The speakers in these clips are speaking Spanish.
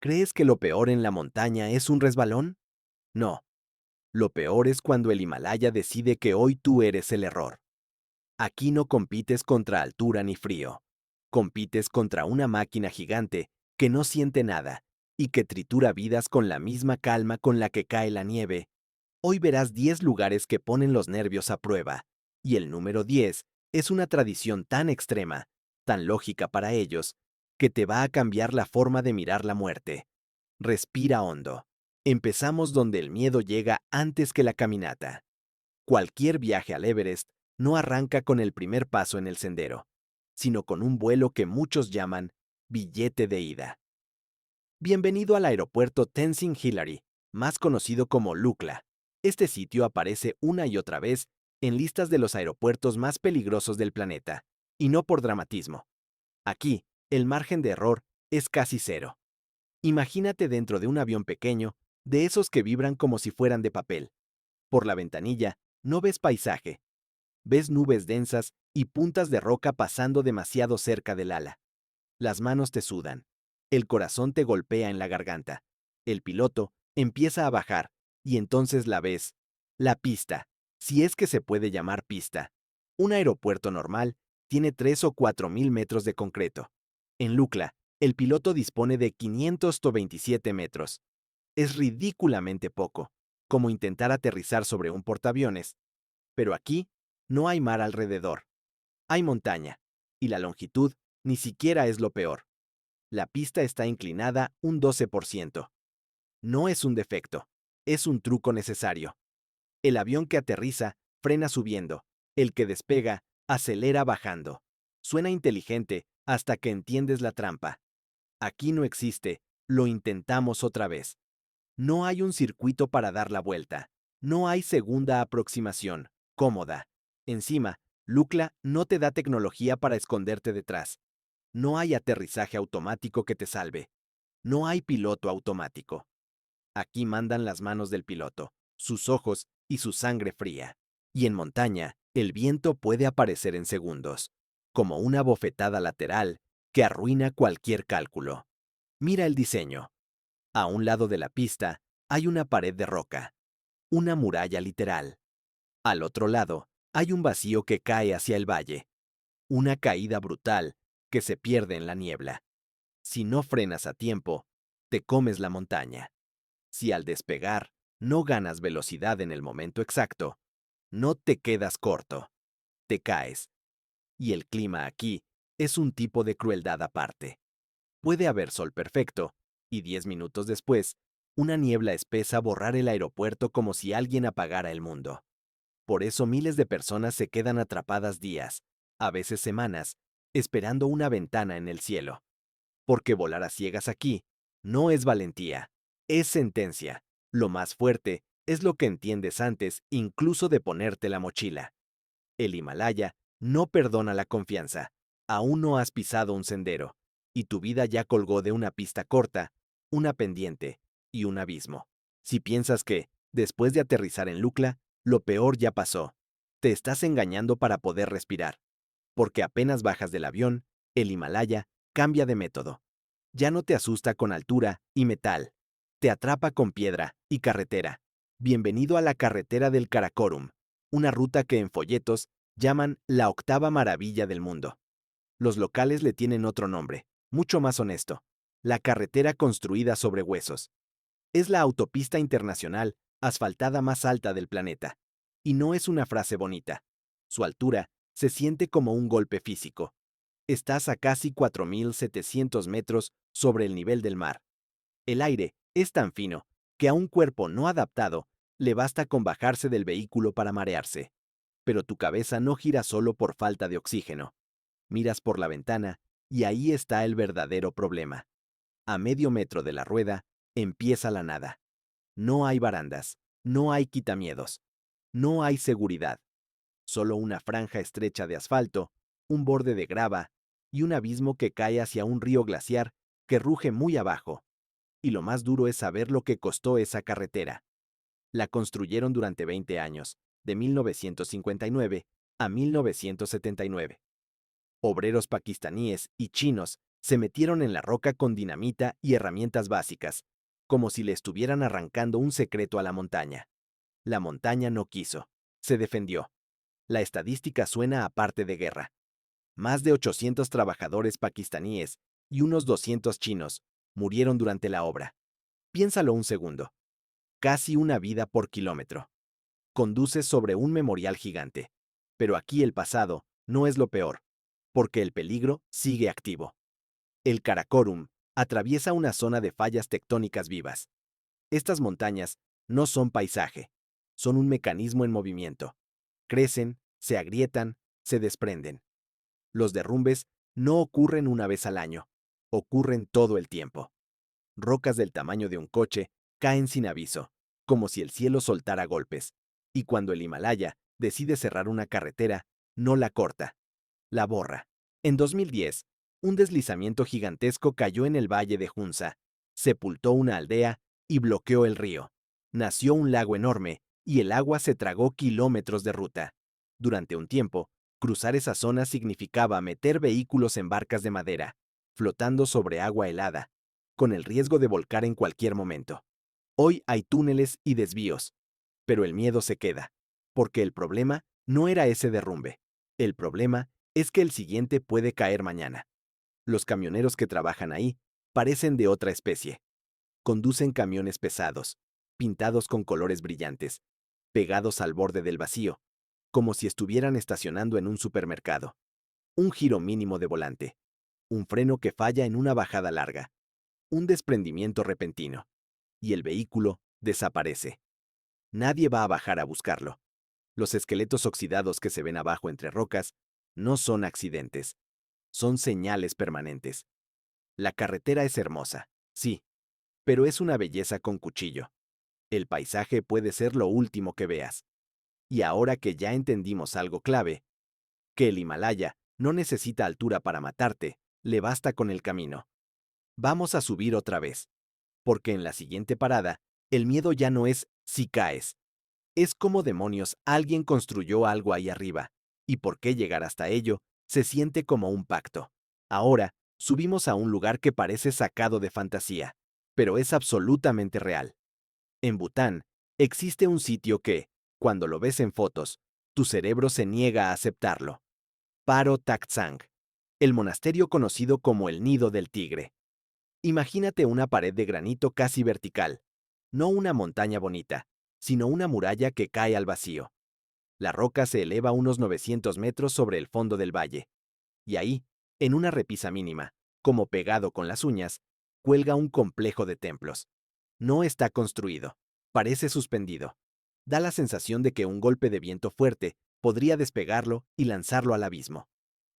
¿Crees que lo peor en la montaña es un resbalón? No, lo peor es cuando el Himalaya decide que hoy tú eres el error. Aquí no compites contra altura ni frío. Compites contra una máquina gigante que no siente nada y que tritura vidas con la misma calma con la que cae la nieve. Hoy verás 10 lugares que ponen los nervios a prueba, y el número 10 es una tradición tan extrema, tan lógica para ellos, que te va a cambiar la forma de mirar la muerte. Respira hondo. Empezamos donde el miedo llega antes que la caminata. Cualquier viaje al Everest no arranca con el primer paso en el sendero, sino con un vuelo que muchos llaman billete de ida. Bienvenido al aeropuerto Tenzing Hillary, más conocido como Lukla. Este sitio aparece una y otra vez en listas de los aeropuertos más peligrosos del planeta, y no por dramatismo. Aquí, el margen de error es casi cero. Imagínate dentro de un avión pequeño, de esos que vibran como si fueran de papel. Por la ventanilla, no ves paisaje, ves nubes densas y puntas de roca pasando demasiado cerca del ala. Las manos te sudan. El corazón te golpea en la garganta. El piloto empieza a bajar y entonces la ves. La pista, si es que se puede llamar pista. Un aeropuerto normal tiene 3 o 4 mil metros de concreto. En Lukla, el piloto dispone de 527 metros. Es ridículamente poco, como intentar aterrizar sobre un portaaviones. Pero aquí no hay mar alrededor. Hay montaña, y la longitud ni siquiera es lo peor. La pista está inclinada un 12%. No es un defecto, es un truco necesario. El avión que aterriza frena subiendo, el que despega acelera bajando. Suena inteligente hasta que entiendes la trampa. Aquí no existe, lo intentamos otra vez. No hay un circuito para dar la vuelta. No hay segunda aproximación, cómoda. Encima, Lukla no te da tecnología para esconderte detrás. No hay aterrizaje automático que te salve. No hay piloto automático. Aquí mandan las manos del piloto, sus ojos y su sangre fría. Y en montaña, el viento puede aparecer en segundos, como una bofetada lateral que arruina cualquier cálculo. Mira el diseño. A un lado de la pista hay una pared de roca, una muralla literal. Al otro lado hay un vacío que cae hacia el valle, una caída brutal que se pierde en la niebla. Si no frenas a tiempo, te comes la montaña. Si al despegar no ganas velocidad en el momento exacto, no te quedas corto, te caes. Y el clima aquí es un tipo de crueldad aparte. Puede haber sol perfecto, y 10 minutos después, una niebla espesa borrar el aeropuerto como si alguien apagara el mundo. Por eso miles de personas se quedan atrapadas días, a veces semanas, esperando una ventana en el cielo. Porque volar a ciegas aquí no es valentía, es sentencia. Lo más fuerte es lo que entiendes antes incluso de ponerte la mochila. El Himalaya no perdona la confianza. Aún no has pisado un sendero, y tu vida ya colgó de una pista corta, una pendiente y un abismo. Si piensas que, después de aterrizar en Lukla, lo peor ya pasó, te estás engañando para poder respirar. Porque apenas bajas del avión, el Himalaya cambia de método. Ya no te asusta con altura y metal. Te atrapa con piedra y carretera. Bienvenido a la carretera del Karakorum, una ruta que en folletos llaman la octava maravilla del mundo. Los locales le tienen otro nombre, mucho más honesto: la carretera construida sobre huesos. Es la autopista internacional asfaltada más alta del planeta. Y no es una frase bonita. Su altura se siente como un golpe físico. Estás a casi 4.700 metros sobre el nivel del mar. El aire es tan fino que a un cuerpo no adaptado le basta con bajarse del vehículo para marearse. Pero tu cabeza no gira solo por falta de oxígeno. Miras por la ventana y ahí está el verdadero problema. A medio metro de la rueda empieza la nada. No hay barandas, no hay quitamiedos, no hay seguridad. Solo una franja estrecha de asfalto, un borde de grava y un abismo que cae hacia un río glaciar que ruge muy abajo. Y lo más duro es saber lo que costó esa carretera. La construyeron durante 20 años, de 1959 a 1979. Obreros pakistaníes y chinos Se metieron en la roca con dinamita y herramientas básicas, como si le estuvieran arrancando un secreto a la montaña. La montaña no quiso. Se defendió. La estadística suena a parte de guerra. Más de 800 trabajadores pakistaníes y unos 200 chinos murieron durante la obra. Piénsalo un segundo. Casi una vida por kilómetro. Conduces sobre un memorial gigante. Pero aquí el pasado no es lo peor, porque el peligro sigue activo. El Karakorum atraviesa una zona de fallas tectónicas vivas. Estas montañas no son paisaje, son un mecanismo en movimiento. Crecen, se agrietan, se desprenden. Los derrumbes no ocurren una vez al año, ocurren todo el tiempo. Rocas del tamaño de un coche caen sin aviso, como si el cielo soltara golpes. Y cuando el Himalaya decide cerrar una carretera, no la corta, la borra. En 2010, un deslizamiento gigantesco cayó en el valle de Hunza, sepultó una aldea y bloqueó el río. Nació un lago enorme y el agua se tragó kilómetros de ruta. Durante un tiempo, cruzar esa zona significaba meter vehículos en barcas de madera, flotando sobre agua helada, con el riesgo de volcar en cualquier momento. Hoy hay túneles y desvíos, pero el miedo se queda, porque el problema no era ese derrumbe. El problema es que el siguiente puede caer mañana. Los camioneros que trabajan ahí parecen de otra especie. Conducen camiones pesados, pintados con colores brillantes, pegados al borde del vacío, como si estuvieran estacionando en un supermercado. Un giro mínimo de volante, un freno que falla en una bajada larga, un desprendimiento repentino, y el vehículo desaparece. Nadie va a bajar a buscarlo. Los esqueletos oxidados que se ven abajo entre rocas no son accidentes, son señales permanentes. La carretera es hermosa, sí, pero es una belleza con cuchillo. El paisaje puede ser lo último que veas. Y ahora que ya entendimos algo clave, que el Himalaya no necesita altura para matarte, le basta con el camino. Vamos a subir otra vez, porque en la siguiente parada, el miedo ya no es si caes. Es como demonios alguien construyó algo ahí arriba, y por qué llegar hasta ello se siente como un pacto. Ahora, subimos a un lugar que parece sacado de fantasía, pero es absolutamente real. En Bután, existe un sitio que, cuando lo ves en fotos, tu cerebro se niega a aceptarlo. Paro Taktsang, el monasterio conocido como el Nido del Tigre. Imagínate una pared de granito casi vertical, no una montaña bonita, sino una muralla que cae al vacío. La roca se eleva unos 900 metros sobre el fondo del valle, y ahí, en una repisa mínima, como pegado con las uñas, cuelga un complejo de templos. No está construido, parece suspendido. Da la sensación de que un golpe de viento fuerte podría despegarlo y lanzarlo al abismo.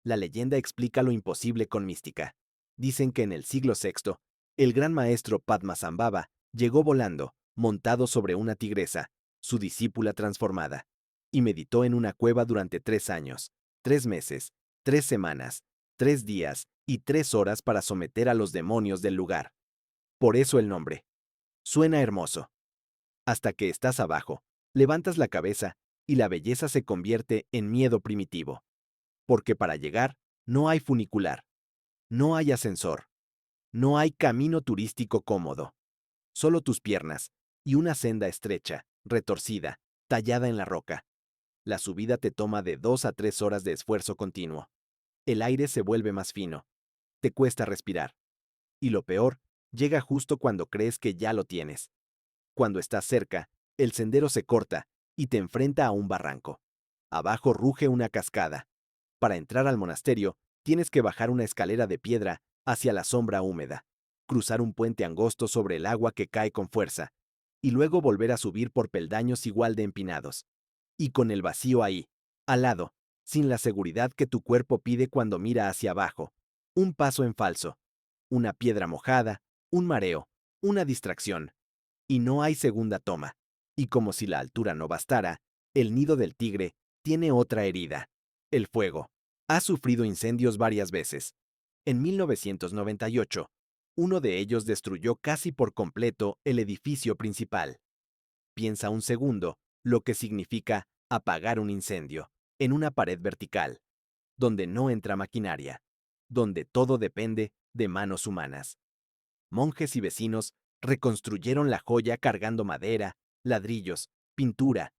La leyenda explica lo imposible con mística. Dicen que en el siglo VI, el gran maestro Padmasambhava llegó volando, montado sobre una tigresa, su discípula transformada, y meditó en una cueva durante 3 años, 3 meses, 3 semanas, 3 días y 3 horas para someter a los demonios del lugar. Por eso el nombre. Suena hermoso. Hasta que estás abajo, levantas la cabeza y la belleza se convierte en miedo primitivo. Porque para llegar, no hay funicular, no hay ascensor, no hay camino turístico cómodo. Solo tus piernas y una senda estrecha, retorcida, tallada en la roca. La subida te toma de 2 a 3 horas de esfuerzo continuo. El aire se vuelve más fino. Te cuesta respirar. Y lo peor, llega justo cuando crees que ya lo tienes. Cuando estás cerca, el sendero se corta y te enfrenta a un barranco. Abajo ruge una cascada. Para entrar al monasterio, tienes que bajar una escalera de piedra hacia la sombra húmeda, cruzar un puente angosto sobre el agua que cae con fuerza, y luego volver a subir por peldaños igual de empinados. Y con el vacío ahí, al lado, sin la seguridad que tu cuerpo pide cuando mira hacia abajo. Un paso en falso, una piedra mojada, un mareo, una distracción. Y no hay segunda toma. Y como si la altura no bastara, el nido del tigre tiene otra herida. El fuego. Ha sufrido incendios varias veces. En 1998, uno de ellos destruyó casi por completo el edificio principal. Piensa un segundo lo que significa apagar un incendio en una pared vertical, donde no entra maquinaria, donde todo depende de manos humanas. Monjes y vecinos reconstruyeron la joya cargando madera, ladrillos, pintura,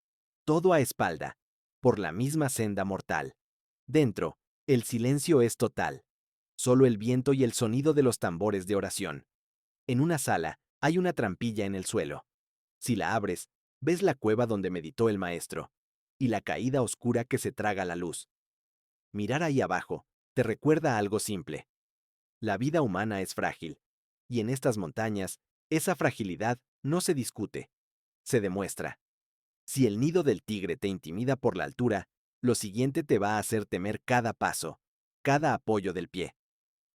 todo a espalda, por la misma senda mortal. Dentro, el silencio es total, solo el viento y el sonido de los tambores de oración. En una sala hay una trampilla en el suelo. Si la abres, ves la cueva donde meditó el maestro, y la caída oscura que se traga la luz. Mirar ahí abajo te recuerda algo simple. La vida humana es frágil, y en estas montañas, esa fragilidad no se discute, se demuestra. Si el nido del tigre te intimida por la altura, lo siguiente te va a hacer temer cada paso, cada apoyo del pie.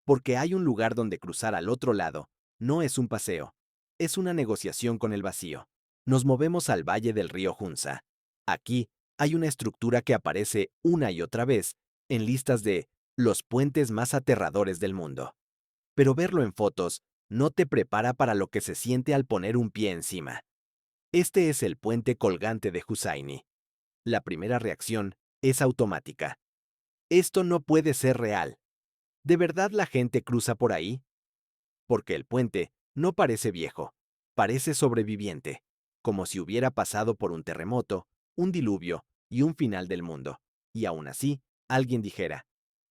Porque hay un lugar donde cruzar al otro lado, no es un paseo, es una negociación con el vacío. Nos movemos al valle del río Hunza. Aquí hay una estructura que aparece una y otra vez en listas de los puentes más aterradores del mundo. Pero verlo en fotos no te prepara para lo que se siente al poner un pie encima. Este es el puente colgante de Hussaini. La primera reacción es automática. Esto no puede ser real. ¿De verdad la gente cruza por ahí? Porque el puente no parece viejo, parece sobreviviente, como si hubiera pasado por un terremoto, un diluvio y un final del mundo. Y aún así, alguien dijera,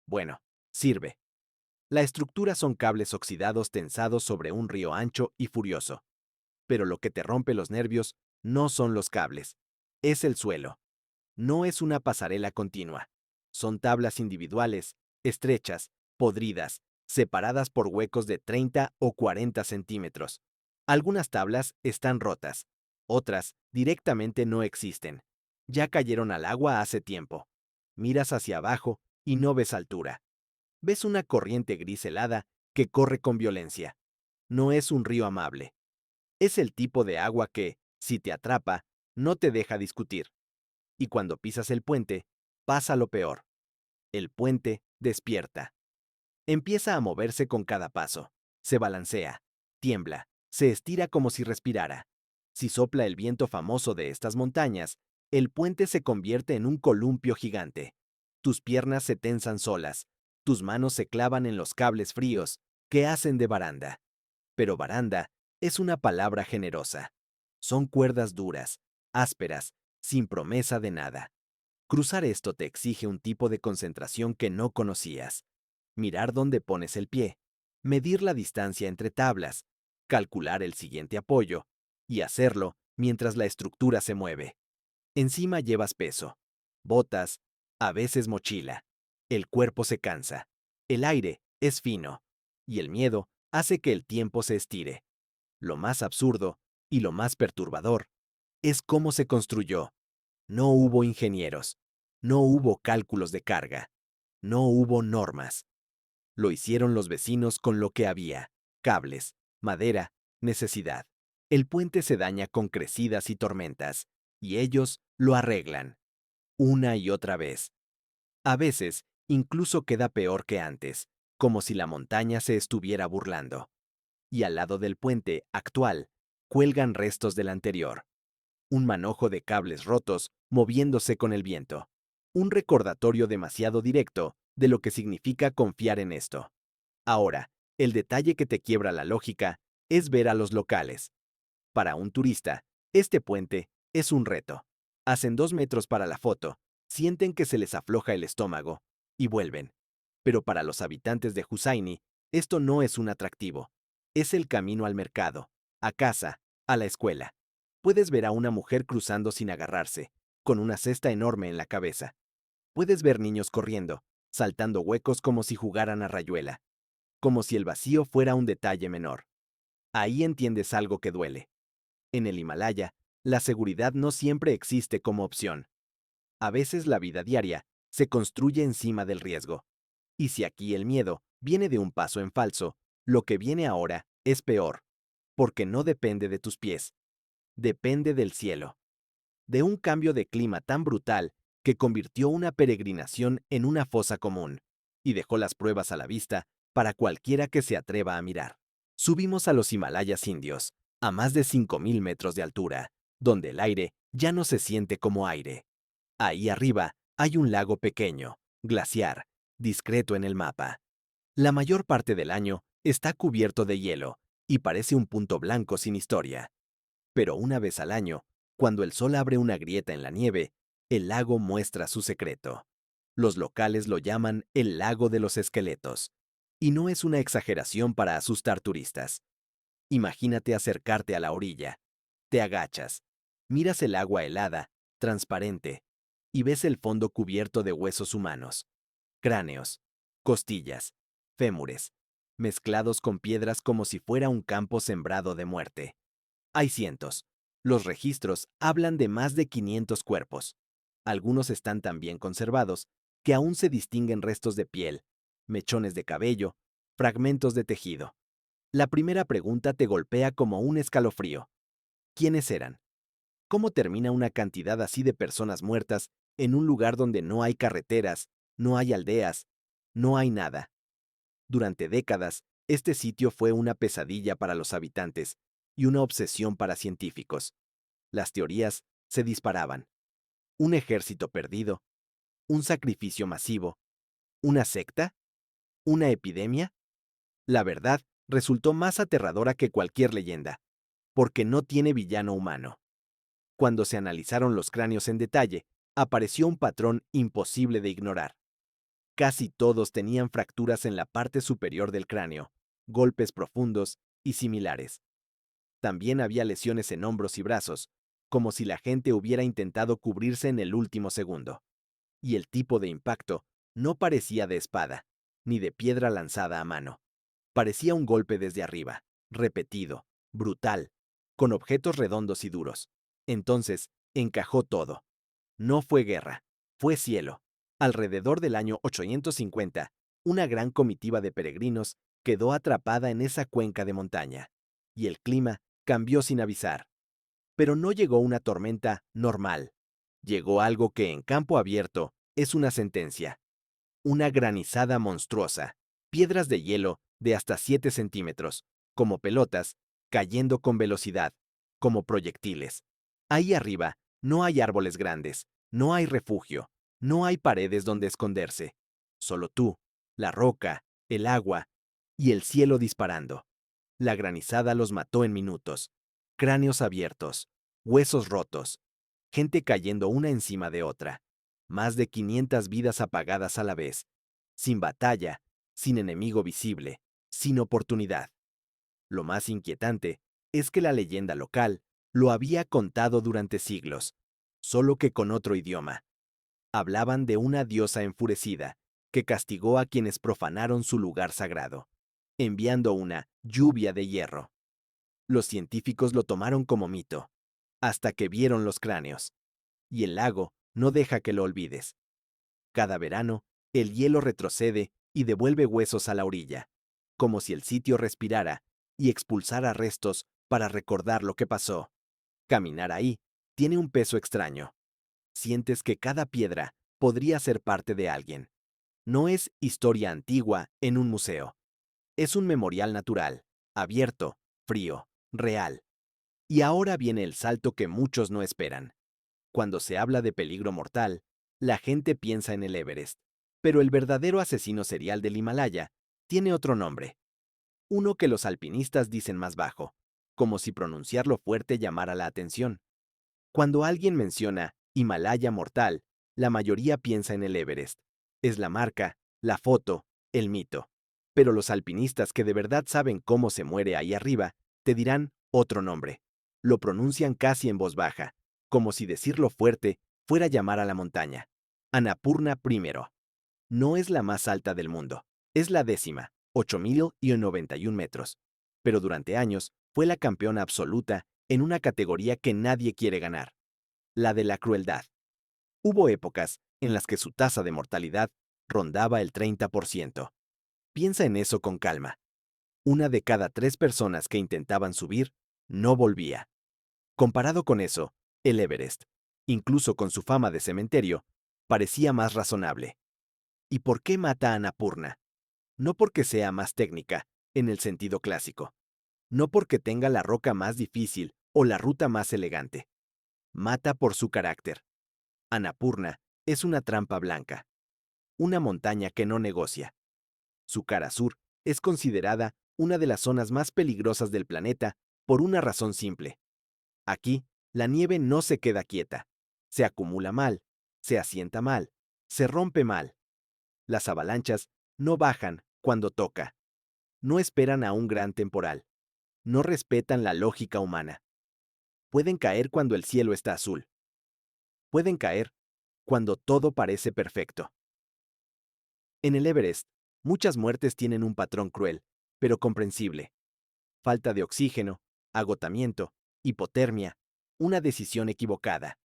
bueno, sirve. La estructura son cables oxidados tensados sobre un río ancho y furioso. Pero lo que te rompe los nervios no son los cables, es el suelo. No es una pasarela continua. Son tablas individuales, estrechas, podridas, separadas por huecos de 30 o 40 centímetros. Algunas tablas están rotas, otras directamente no existen. Ya cayeron al agua hace tiempo. Miras hacia abajo y no ves altura. Ves una corriente gris helada que corre con violencia. No es un río amable. Es el tipo de agua que, si te atrapa, no te deja discutir. Y cuando pisas el puente, pasa lo peor. El puente despierta. Empieza a moverse con cada paso. Se balancea, tiembla, se estira como si respirara. Si sopla el viento famoso de estas montañas, el puente se convierte en un columpio gigante. Tus piernas se tensan solas, tus manos se clavan en los cables fríos que hacen de baranda. Pero baranda es una palabra generosa. Son cuerdas duras, ásperas, sin promesa de nada. Cruzar esto te exige un tipo de concentración que no conocías. Mirar dónde pones el pie, medir la distancia entre tablas, calcular el siguiente apoyo, y hacerlo mientras la estructura se mueve. Encima llevas peso, botas, a veces mochila. El cuerpo se cansa, el aire es fino, y el miedo hace que el tiempo se estire. Lo más absurdo, y lo más perturbador, es cómo se construyó. No hubo ingenieros, no hubo cálculos de carga, no hubo normas. Lo hicieron los vecinos con lo que había: cables, madera, necesidad. El puente se daña con crecidas y tormentas, y ellos lo arreglan, una y otra vez. A veces, incluso queda peor que antes, como si la montaña se estuviera burlando. Y al lado del puente actual, cuelgan restos del anterior. Un manojo de cables rotos moviéndose con el viento. Un recordatorio demasiado directo de lo que significa confiar en esto. Ahora, el detalle que te quiebra la lógica es ver a los locales. Para un turista, este puente es un reto. Hacen 2 metros para la foto, sienten que se les afloja el estómago y vuelven. Pero para los habitantes de Hussaini, esto no es un atractivo. Es el camino al mercado, a casa, a la escuela. Puedes ver a una mujer cruzando sin agarrarse, con una cesta enorme en la cabeza. Puedes ver niños corriendo, saltando huecos como si jugaran a rayuela, como si el vacío fuera un detalle menor. Ahí entiendes algo que duele. En el Himalaya, la seguridad no siempre existe como opción. A veces la vida diaria se construye encima del riesgo. Y si aquí el miedo viene de un paso en falso, lo que viene ahora es peor, porque no depende de tus pies, depende del cielo, de un cambio de clima tan brutal que convirtió una peregrinación en una fosa común y dejó las pruebas a la vista para cualquiera que se atreva a mirar. Subimos a los Himalayas indios, a más de 5.000 metros de altura, donde el aire ya no se siente como aire. Ahí arriba hay un lago pequeño, glaciar, discreto en el mapa. La mayor parte del año Está cubierto de hielo y parece un punto blanco sin historia. Pero una vez al año, cuando el sol abre una grieta en la nieve, el lago muestra su secreto. Los locales lo llaman el lago de los esqueletos. Y no es una exageración para asustar turistas. Imagínate acercarte a la orilla. Te agachas, miras el agua helada, transparente, y ves el fondo cubierto de huesos humanos, cráneos, costillas, fémures, mezclados con piedras como si fuera un campo sembrado de muerte. Hay cientos. Los registros hablan de más de 500 cuerpos. Algunos están tan bien conservados que aún se distinguen restos de piel, mechones de cabello, fragmentos de tejido. La primera pregunta te golpea como un escalofrío. ¿Quiénes eran? ¿Cómo termina una cantidad así de personas muertas en un lugar donde no hay carreteras, no hay aldeas, no hay nada? Durante décadas, este sitio fue una pesadilla para los habitantes y una obsesión para científicos. Las teorías se disparaban. ¿Un ejército perdido? ¿Un sacrificio masivo? ¿Una secta? ¿Una epidemia? La verdad resultó más aterradora que cualquier leyenda, porque no tiene villano humano. Cuando se analizaron los cráneos en detalle, apareció un patrón imposible de ignorar. Casi todos tenían fracturas en la parte superior del cráneo, golpes profundos y similares. También había lesiones en hombros y brazos, como si la gente hubiera intentado cubrirse en el último segundo. Y el tipo de impacto no parecía de espada, ni de piedra lanzada a mano. Parecía un golpe desde arriba, repetido, brutal, con objetos redondos y duros. Entonces, encajó todo. No fue guerra, fue cielo. Alrededor del año 850, una gran comitiva de peregrinos quedó atrapada en esa cuenca de montaña, y el clima cambió sin avisar. Pero no llegó una tormenta normal. Llegó algo que en campo abierto es una sentencia. Una granizada monstruosa, piedras de hielo de hasta 7 centímetros, como pelotas, cayendo con velocidad, como proyectiles. Ahí arriba no hay árboles grandes, no hay refugio, no hay paredes donde esconderse. Solo tú, la roca, el agua y el cielo disparando. La granizada los mató en minutos. Cráneos abiertos, huesos rotos, gente cayendo una encima de otra. Más de 500 vidas apagadas a la vez. Sin batalla, sin enemigo visible, sin oportunidad. Lo más inquietante es que la leyenda local lo había contado durante siglos, solo que con otro idioma. Hablaban de una diosa enfurecida que castigó a quienes profanaron su lugar sagrado, enviando una lluvia de hierro. Los científicos lo tomaron como mito, hasta que vieron los cráneos. Y el lago no deja que lo olvides. Cada verano, el hielo retrocede y devuelve huesos a la orilla, como si el sitio respirara y expulsara restos para recordar lo que pasó. Caminar ahí tiene un peso extraño. Sientes que cada piedra podría ser parte de alguien. No es historia antigua en un museo. Es un memorial natural, abierto, frío, real. Y ahora viene el salto que muchos no esperan. Cuando se habla de peligro mortal, la gente piensa en el Everest. Pero el verdadero asesino serial del Himalaya tiene otro nombre. Uno que los alpinistas dicen más bajo, como si pronunciarlo fuerte llamara la atención. Cuando alguien menciona Himalaya mortal, la mayoría piensa en el Everest. Es la marca, la foto, el mito. Pero los alpinistas que de verdad saben cómo se muere ahí arriba, te dirán otro nombre. Lo pronuncian casi en voz baja, como si decirlo fuerte fuera llamar a la montaña. Annapurna primero. No es la más alta del mundo, es la décima, 8.091 metros. Pero durante años fue la campeona absoluta en una categoría que nadie quiere ganar, la de la crueldad. Hubo épocas en las que su tasa de mortalidad rondaba el 30%. Piensa en eso con calma. Una de cada 3 personas que intentaban subir no volvía. Comparado con eso, el Everest, incluso con su fama de cementerio, parecía más razonable. ¿Y por qué mata a Annapurna? No porque sea más técnica, en el sentido clásico. No porque tenga la roca más difícil o la ruta más elegante. Mata por su carácter. Annapurna es una trampa blanca. Una montaña que no negocia. Su cara sur es considerada una de las zonas más peligrosas del planeta, por una razón simple. Aquí, la nieve no se queda quieta. Se acumula mal, se asienta mal, se rompe mal. Las avalanchas no bajan cuando toca. No esperan a un gran temporal. No respetan la lógica humana. Pueden caer cuando el cielo está azul. Pueden caer cuando todo parece perfecto. En el Everest, muchas muertes tienen un patrón cruel, pero comprensible. Falta de oxígeno, agotamiento, hipotermia, una decisión equivocada.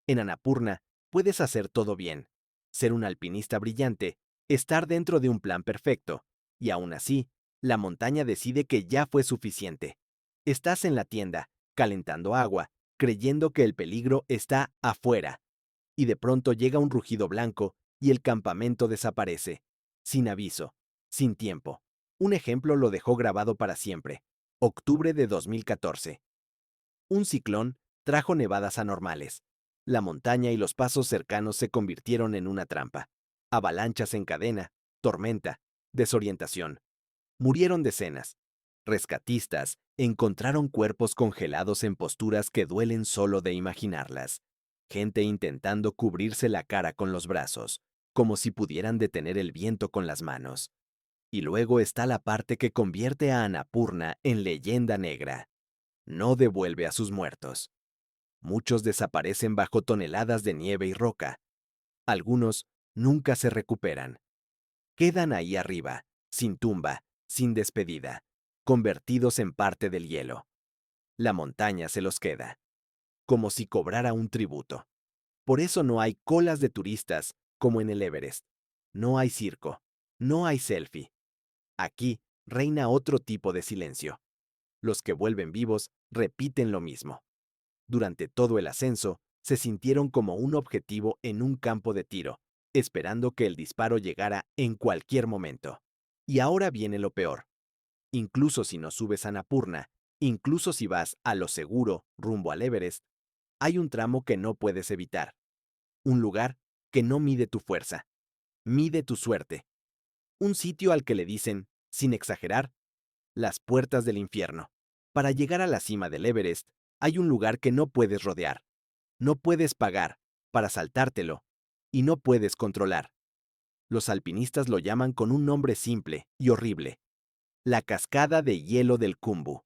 En Annapurna, puedes hacer todo bien, ser un alpinista brillante, estar dentro de un plan perfecto, y aún así, la montaña decide que ya fue suficiente. Estás en la tienda, calentando agua, creyendo que el peligro está afuera, y de pronto llega un rugido blanco y el campamento desaparece, sin aviso, sin tiempo. Un ejemplo lo dejó grabado para siempre. Octubre de 2014. Un ciclón trajo nevadas anormales. La montaña y los pasos cercanos se convirtieron en una trampa. Avalanchas en cadena, tormenta, desorientación. Murieron decenas. Rescatistas encontraron cuerpos congelados en posturas que duelen solo de imaginarlas. Gente intentando cubrirse la cara con los brazos, como si pudieran detener el viento con las manos. Y luego está la parte que convierte a Annapurna en leyenda negra. No devuelve a sus muertos. Muchos desaparecen bajo toneladas de nieve y roca. Algunos nunca se recuperan. Quedan ahí arriba, sin tumba, sin despedida, convertidos en parte del hielo. La montaña se los queda, como si cobrara un tributo. Por eso no hay colas de turistas como en el Everest. No hay circo, no hay selfie. Aquí reina otro tipo de silencio. Los que vuelven vivos repiten lo mismo. Durante todo el ascenso, se sintieron como un objetivo en un campo de tiro, esperando que el disparo llegara en cualquier momento. Y ahora viene lo peor. Incluso si no subes a Annapurna, incluso si vas a lo seguro rumbo al Everest, hay un tramo que no puedes evitar. Un lugar que no mide tu fuerza, mide tu suerte. Un sitio al que le dicen, sin exagerar, las puertas del infierno. Para llegar a la cima del Everest, hay un lugar que no puedes rodear. No puedes pagar para saltártelo y no puedes controlar. Los alpinistas lo llaman con un nombre simple y horrible: la cascada de hielo del Khumbu,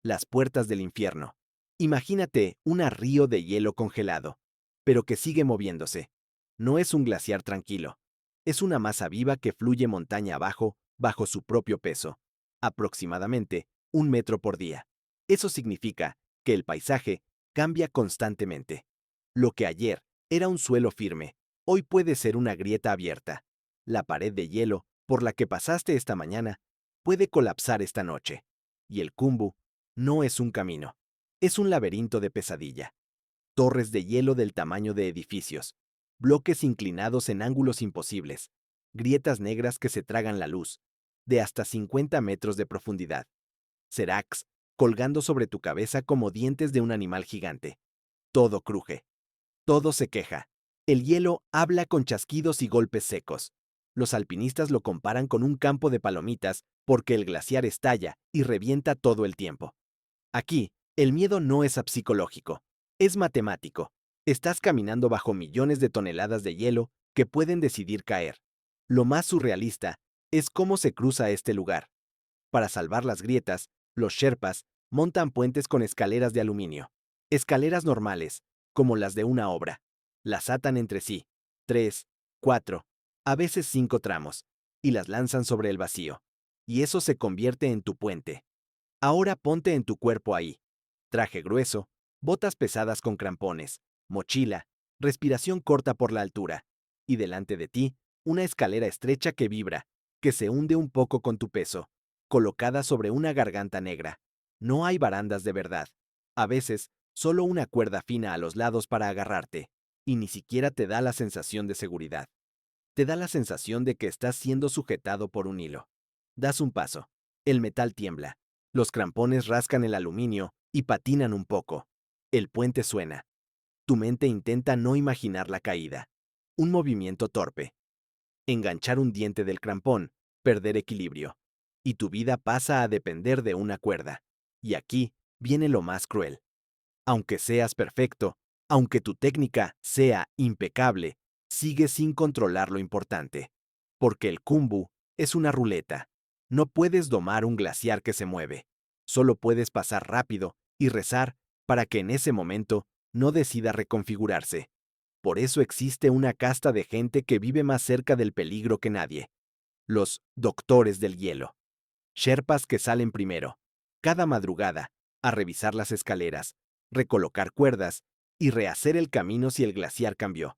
las puertas del infierno. Imagínate un río de hielo congelado, pero que sigue moviéndose. No es un glaciar tranquilo, es una masa viva que fluye montaña abajo bajo su propio peso, aproximadamente 1 metro por día. Eso significa que el paisaje cambia constantemente. Lo que ayer era un suelo firme, hoy puede ser una grieta abierta. La pared de hielo por la que pasaste esta mañana puede colapsar esta noche. Y el Khumbu no es un camino, es un laberinto de pesadilla. Torres de hielo del tamaño de edificios, bloques inclinados en ángulos imposibles, grietas negras que se tragan la luz, de hasta 50 metros de profundidad. Seracs colgando sobre tu cabeza como dientes de un animal gigante. Todo cruje. Todo se queja. El hielo habla con chasquidos y golpes secos. Los alpinistas lo comparan con un campo de palomitas porque el glaciar estalla y revienta todo el tiempo. Aquí, el miedo no es psicológico, es matemático. Estás caminando bajo millones de toneladas de hielo que pueden decidir caer. Lo más surrealista es cómo se cruza este lugar. Para salvar las grietas, los sherpas montan puentes con escaleras de aluminio. Escaleras normales, como las de una obra. Las atan entre sí, 3, 4, a veces 5 tramos, y las lanzan sobre el vacío. Y eso se convierte en tu puente. Ahora ponte en tu cuerpo ahí. Traje grueso, botas pesadas con crampones, mochila, respiración corta por la altura. Y delante de ti, una escalera estrecha que vibra, que se hunde un poco con tu peso, colocada sobre una garganta negra. No hay barandas de verdad. A veces, solo una cuerda fina a los lados para agarrarte, y ni siquiera te da la sensación de seguridad. Te da la sensación de que estás siendo sujetado por un hilo. Das un paso. El metal tiembla. Los crampones rascan el aluminio y patinan un poco. El puente suena. Tu mente intenta no imaginar la caída. Un movimiento torpe. Enganchar un diente del crampón, perder equilibrio. y tu vida pasa a depender de una cuerda. Y aquí viene lo más cruel. Aunque seas perfecto, aunque tu técnica sea impecable, sigues sin controlar lo importante. Porque el Khumbu es una ruleta. No puedes domar un glaciar que se mueve. Solo puedes pasar rápido y rezar para que en ese momento no decida reconfigurarse. Por eso existe una casta de gente que vive más cerca del peligro que nadie. Los doctores del hielo. Sherpas que salen primero, cada madrugada, a revisar las escaleras, recolocar cuerdas y rehacer el camino si el glaciar cambió.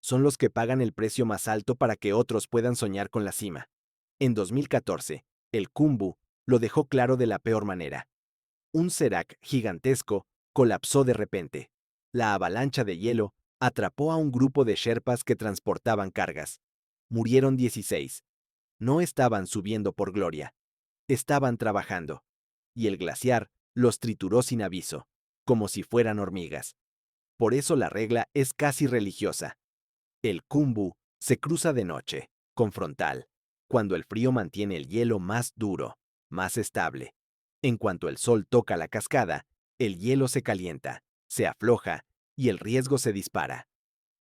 Son los que pagan el precio más alto para que otros puedan soñar con la cima. En 2014, el Khumbu lo dejó claro de la peor manera. Un serac gigantesco colapsó de repente. La avalancha de hielo atrapó a un grupo de sherpas que transportaban cargas. Murieron 16. No estaban subiendo por gloria. Estaban trabajando. Y el glaciar los trituró sin aviso, como si fueran hormigas. Por eso la regla es casi religiosa. El Khumbu se cruza de noche, con frontal, cuando el frío mantiene el hielo más duro, más estable. En cuanto el sol toca la cascada, el hielo se calienta, se afloja y el riesgo se dispara.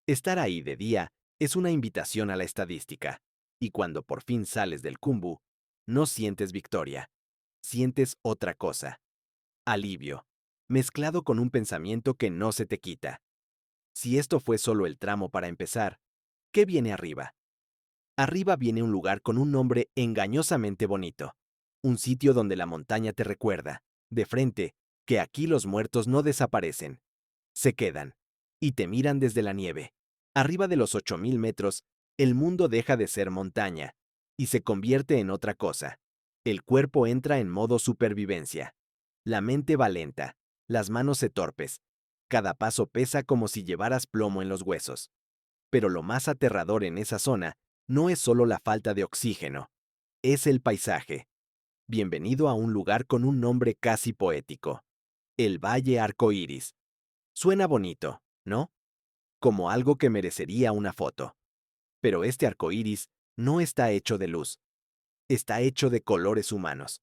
Estar ahí de día es una invitación a la estadística, y cuando por fin sales del Khumbu, no sientes victoria, sientes otra cosa, alivio, mezclado con un pensamiento que no se te quita. Si esto fue solo el tramo para empezar, ¿qué viene arriba? Arriba viene un lugar con un nombre engañosamente bonito, un sitio donde la montaña te recuerda, de frente, que aquí los muertos no desaparecen, se quedan, y te miran desde la nieve. Arriba de los 8000 metros, el mundo deja de ser montaña, y se convierte en otra cosa. El cuerpo entra en modo supervivencia. La mente va lenta, las manos se torpes. Cada paso pesa como si llevaras plomo en los huesos. Pero lo más aterrador en esa zona no es solo la falta de oxígeno, es el paisaje. Bienvenido a un lugar con un nombre casi poético. El Valle Arcoíris. Suena bonito, ¿no? Como algo que merecería una foto. Pero este arcoíris no está hecho de luz, está hecho de colores humanos.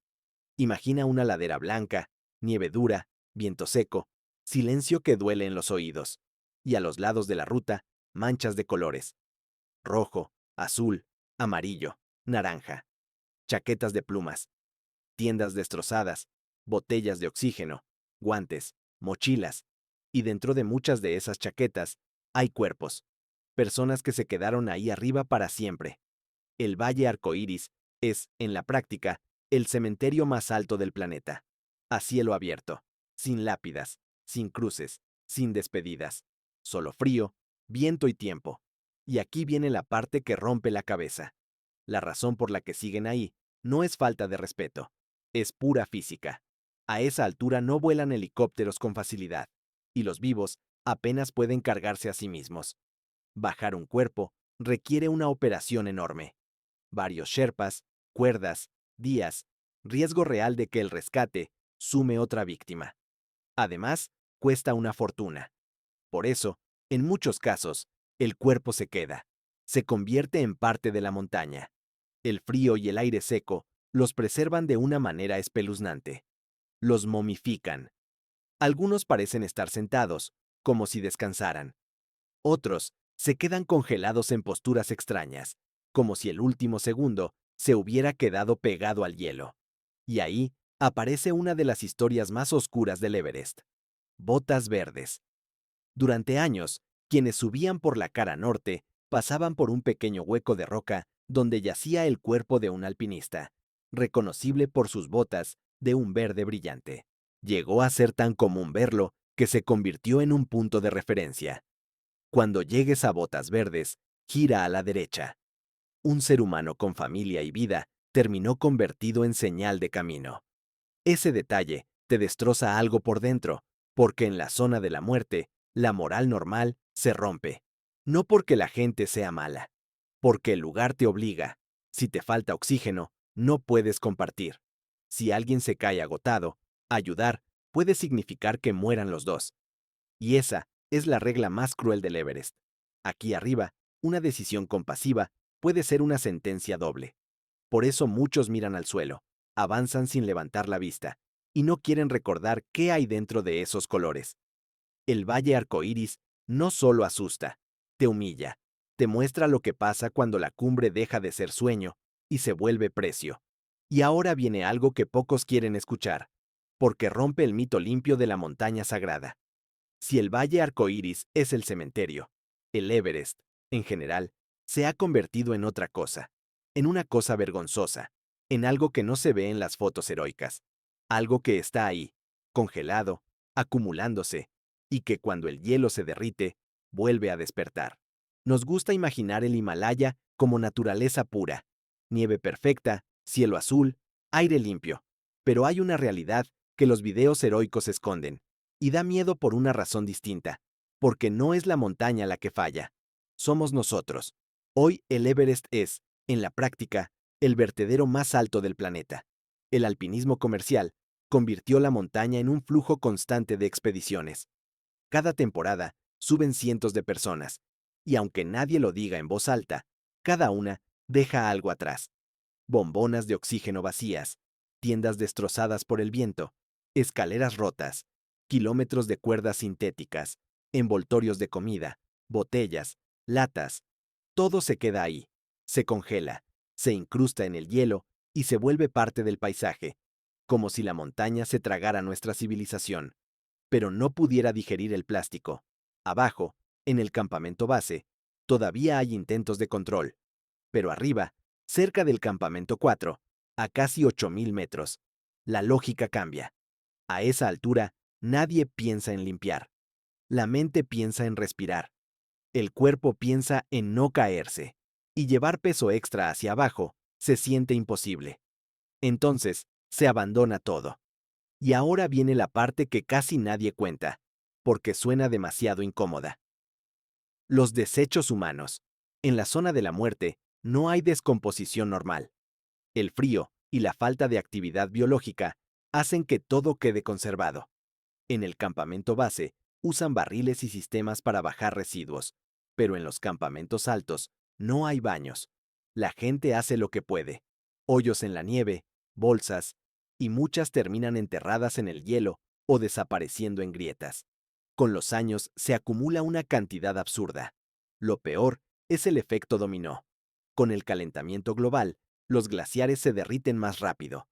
Imagina una ladera blanca, nieve dura, viento seco, silencio que duele en los oídos. Y a los lados de la ruta, manchas de colores. Rojo, azul, amarillo, naranja. Chaquetas de plumas, tiendas destrozadas, botellas de oxígeno, guantes, mochilas. Y dentro de muchas de esas chaquetas hay cuerpos. Personas que se quedaron ahí arriba para siempre. El Valle Arcoíris es, en la práctica, el cementerio más alto del planeta. A cielo abierto, sin lápidas, sin cruces, sin despedidas. Solo frío, viento y tiempo. Y aquí viene la parte que rompe la cabeza. La razón por la que siguen ahí no es falta de respeto, es pura física. A esa altura no vuelan helicópteros con facilidad, y los vivos apenas pueden cargarse a sí mismos. Bajar un cuerpo requiere una operación enorme. Varios sherpas, cuerdas, días, riesgo real de que el rescate sume otra víctima. Además, cuesta una fortuna. Por eso, en muchos casos, el cuerpo se queda, se convierte en parte de la montaña. El frío y el aire seco los preservan de una manera espeluznante. Los momifican. Algunos parecen estar sentados, como si descansaran. Otros se quedan congelados en posturas extrañas, como si el último segundo se hubiera quedado pegado al hielo. Y ahí aparece una de las historias más oscuras del Everest. Botas verdes. Durante años, quienes subían por la cara norte pasaban por un pequeño hueco de roca donde yacía el cuerpo de un alpinista, reconocible por sus botas de un verde brillante. Llegó a ser tan común verlo que se convirtió en un punto de referencia. Cuando llegues a Botas Verdes, gira a la derecha. Un ser humano con familia y vida terminó convertido en señal de camino. Ese detalle te destroza algo por dentro, porque en la zona de la muerte, la moral normal se rompe. No porque la gente sea mala, porque el lugar te obliga. Si te falta oxígeno, no puedes compartir. Si alguien se cae agotado, ayudar puede significar que mueran los dos. Y esa es la regla más cruel del Everest. Aquí arriba, una decisión compasiva puede ser una sentencia doble. Por eso muchos miran al suelo, Avanzan sin levantar la vista, y no quieren recordar qué hay dentro de esos colores. El Valle Arcoíris no solo asusta, te humilla, te muestra lo que pasa cuando la cumbre deja de ser sueño y se vuelve precio. Y ahora viene algo que pocos quieren escuchar, porque rompe el mito limpio de la montaña sagrada. Si el Valle Arcoíris es el cementerio, el Everest, en general, se ha convertido en otra cosa, en una cosa vergonzosa, en algo que no se ve en las fotos heroicas, algo que está ahí, congelado, acumulándose, y que cuando el hielo se derrite, vuelve a despertar. Nos gusta imaginar el Himalaya como naturaleza pura, nieve perfecta, cielo azul, aire limpio, pero hay una realidad que los videos heroicos esconden. Y da miedo por una razón distinta, porque no es la montaña la que falla, somos nosotros. Hoy el Everest es, en la práctica, el vertedero más alto del planeta. El alpinismo comercial convirtió la montaña en un flujo constante de expediciones. Cada temporada suben cientos de personas, y aunque nadie lo diga en voz alta, cada una deja algo atrás. Bombonas de oxígeno vacías, tiendas destrozadas por el viento, escaleras rotas, kilómetros de cuerdas sintéticas, envoltorios de comida, botellas, latas. Todo se queda ahí, se congela, se incrusta en el hielo y se vuelve parte del paisaje, como si la montaña se tragara nuestra civilización, pero no pudiera digerir el plástico. Abajo, en el campamento base, todavía hay intentos de control, pero arriba, cerca del campamento 4, a casi 8.000 metros, la lógica cambia. A esa altura, nadie piensa en limpiar. La mente piensa en respirar. El cuerpo piensa en no caerse. Y llevar peso extra hacia abajo se siente imposible. Entonces, se abandona todo. Y ahora viene la parte que casi nadie cuenta, porque suena demasiado incómoda. Los desechos humanos. En la zona de la muerte, no hay descomposición normal. El frío y la falta de actividad biológica hacen que todo quede conservado. En el campamento base, usan barriles y sistemas para bajar residuos, pero en los campamentos altos no hay baños. La gente hace lo que puede. Hoyos en la nieve, bolsas, y muchas terminan enterradas en el hielo o desapareciendo en grietas. Con los años se acumula una cantidad absurda. Lo peor es el efecto dominó. Con el calentamiento global, los glaciares se derriten más rápido,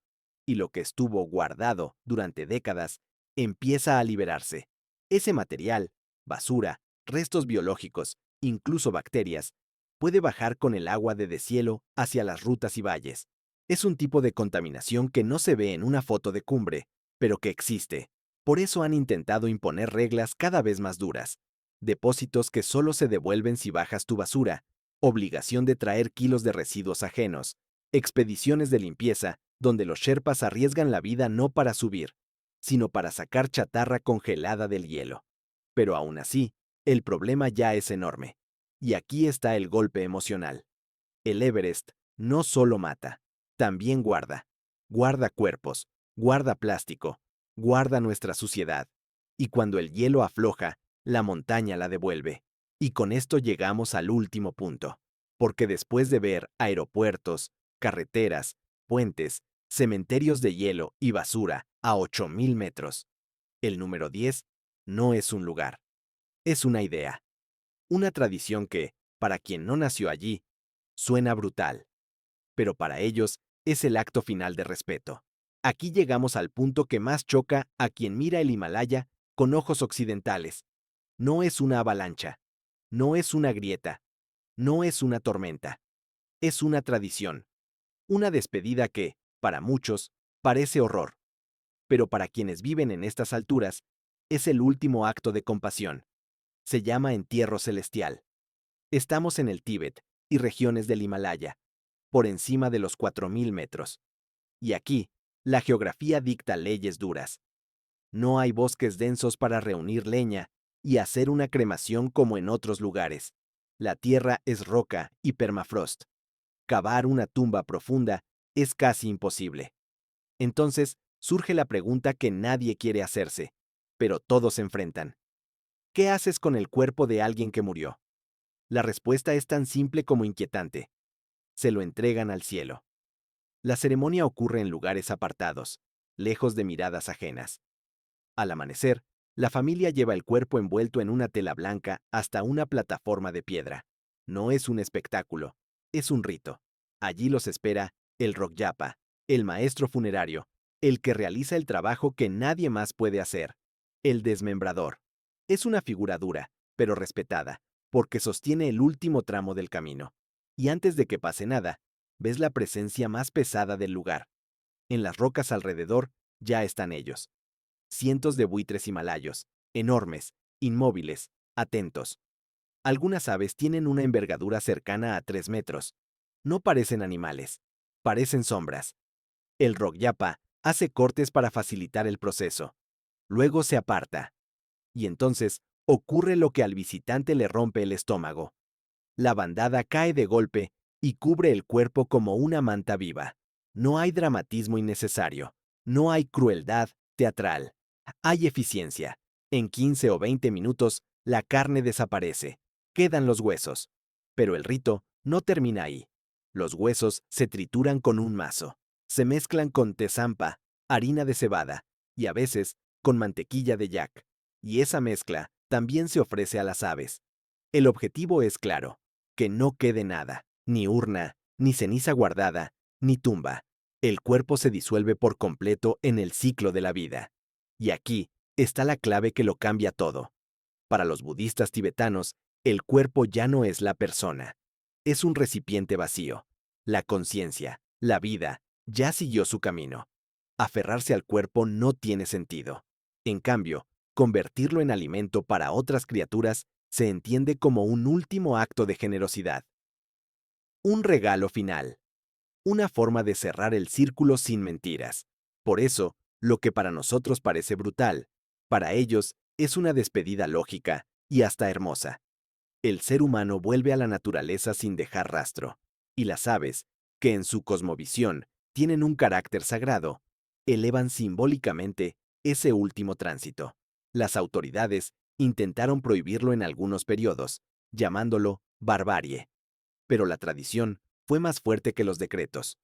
y lo que estuvo guardado durante décadas empieza a liberarse. Ese material, basura, restos biológicos, incluso bacterias, puede bajar con el agua de deshielo hacia las rutas y valles. Es un tipo de contaminación que no se ve en una foto de cumbre, pero que existe. Por eso han intentado imponer reglas cada vez más duras. Depósitos que solo se devuelven si bajas tu basura, obligación de traer kilos de residuos ajenos, expediciones de limpieza donde los sherpas arriesgan la vida no para subir, sino para sacar chatarra congelada del hielo. Pero aún así, el problema ya es enorme. Y aquí está el golpe emocional. El Everest no solo mata, también guarda. Guarda cuerpos, guarda plástico, guarda nuestra suciedad. Y cuando el hielo afloja, la montaña la devuelve. Y con esto llegamos al último punto. Porque después de ver aeropuertos, carreteras, puentes, cementerios de hielo y basura a 8.000 metros, el número 10 no es un lugar, es una idea. Una tradición que, para quien no nació allí, suena brutal, pero para ellos es el acto final de respeto. Aquí llegamos al punto que más choca a quien mira el Himalaya con ojos occidentales. No es una avalancha, no es una grieta, no es una tormenta, es una tradición, una despedida que, para muchos, parece horror, pero para quienes viven en estas alturas, es el último acto de compasión. Se llama entierro celestial. Estamos en el Tíbet y regiones del Himalaya, por encima de los 4.000 metros. Y aquí, la geografía dicta leyes duras. No hay bosques densos para reunir leña y hacer una cremación como en otros lugares. La tierra es roca y permafrost. Cavar una tumba profunda es casi imposible. Entonces, surge la pregunta que nadie quiere hacerse, pero todos enfrentan. ¿Qué haces con el cuerpo de alguien que murió? La respuesta es tan simple como inquietante. Se lo entregan al cielo. La ceremonia ocurre en lugares apartados, lejos de miradas ajenas. Al amanecer, la familia lleva el cuerpo envuelto en una tela blanca hasta una plataforma de piedra. No es un espectáculo, es un rito. Allí los espera el Rogyapa, el maestro funerario, el que realiza el trabajo que nadie más puede hacer, el desmembrador. Es una figura dura, pero respetada, porque sostiene el último tramo del camino. Y antes de que pase nada, ves la presencia más pesada del lugar. En las rocas alrededor ya están ellos. Cientos de buitres himalayos, enormes, inmóviles, atentos. Algunas aves tienen una envergadura cercana a 3 metros. No parecen animales, parecen sombras. El Rogyapa hace cortes para facilitar el proceso. Luego se aparta. Y entonces ocurre lo que al visitante le rompe el estómago. La bandada cae de golpe y cubre el cuerpo como una manta viva. No hay dramatismo innecesario. No hay crueldad teatral. Hay eficiencia. En 15 o 20 minutos, la carne desaparece. Quedan los huesos. Pero el rito no termina ahí. Los huesos se trituran con un mazo. Se mezclan con tezampa, harina de cebada y a veces con mantequilla de yak. Y esa mezcla también se ofrece a las aves. El objetivo es claro: que no quede nada, ni urna, ni ceniza guardada, ni tumba. El cuerpo se disuelve por completo en el ciclo de la vida. Y aquí está la clave que lo cambia todo. Para los budistas tibetanos, el cuerpo ya no es la persona. Es un recipiente vacío. La conciencia, la vida, ya siguió su camino. Aferrarse al cuerpo no tiene sentido. En cambio, convertirlo en alimento para otras criaturas se entiende como un último acto de generosidad. Un regalo final. Una forma de cerrar el círculo sin mentiras. Por eso, lo que para nosotros parece brutal, para ellos es una despedida lógica y hasta hermosa. El ser humano vuelve a la naturaleza sin dejar rastro, y las aves, que en su cosmovisión tienen un carácter sagrado, elevan simbólicamente ese último tránsito. Las autoridades intentaron prohibirlo en algunos periodos, llamándolo barbarie, pero la tradición fue más fuerte que los decretos.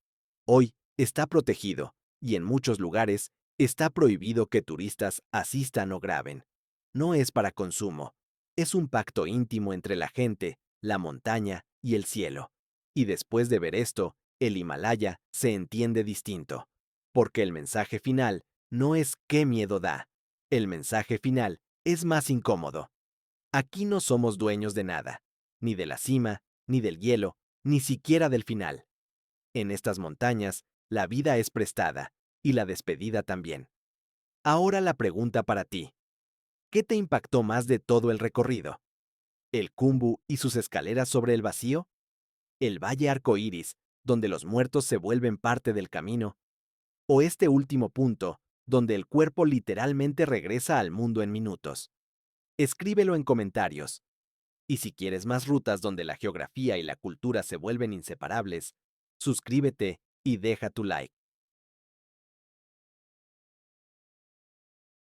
Hoy está protegido, y en muchos lugares está prohibido que turistas asistan o graben. No es para consumo, es un pacto íntimo entre la gente, la montaña y el cielo. Y después de ver esto, el Himalaya se entiende distinto, porque el mensaje final no es qué miedo da. El mensaje final es más incómodo. Aquí no somos dueños de nada, ni de la cima, ni del hielo, ni siquiera del final. En estas montañas, la vida es prestada, y la despedida también. Ahora la pregunta para ti: ¿qué te impactó más de todo el recorrido? ¿El Khumbu y sus escaleras sobre el vacío? ¿El valle arcoíris, donde los muertos se vuelven parte del camino? ¿O este último punto, donde el cuerpo literalmente regresa al mundo en minutos? Escríbelo en comentarios. Y si quieres más rutas donde la geografía y la cultura se vuelven inseparables, suscríbete y deja tu like.